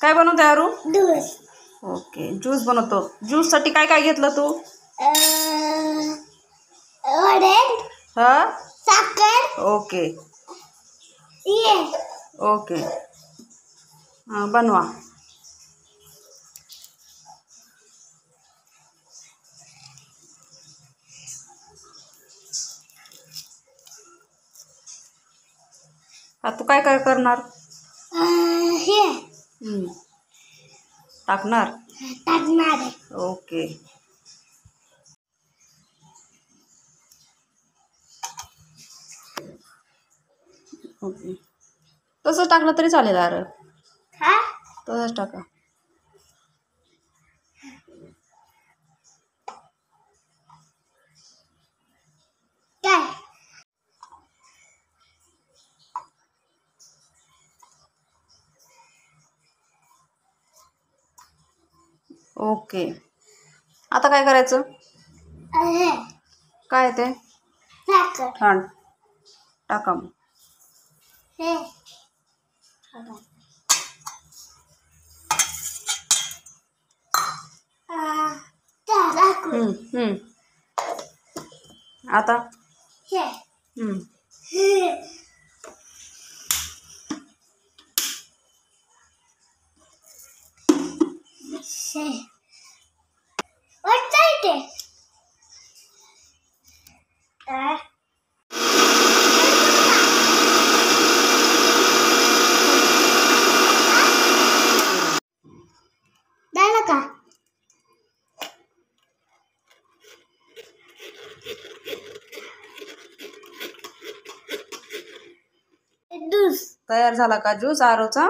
काय बनवते आरू? Juice. Okay, juice बनवतो. ज्यूस साठी काय काय घेतलं तू? ऑरेंज. हा, साखर. ओके ये. ओके. बनवा. तू काय काय करणार? हे टाकणार. टाकणार. ओके. ओके, तसंच टाकलं तरी चालेल. अरे हा, तसंच टाका. काय? ओके, आता काय करायचं? हे काय ते? साखर. हां, टाका मग. हे आता हे What's that? झालं का? ज्यूस तयार झाला का ज्यूस आरोचा?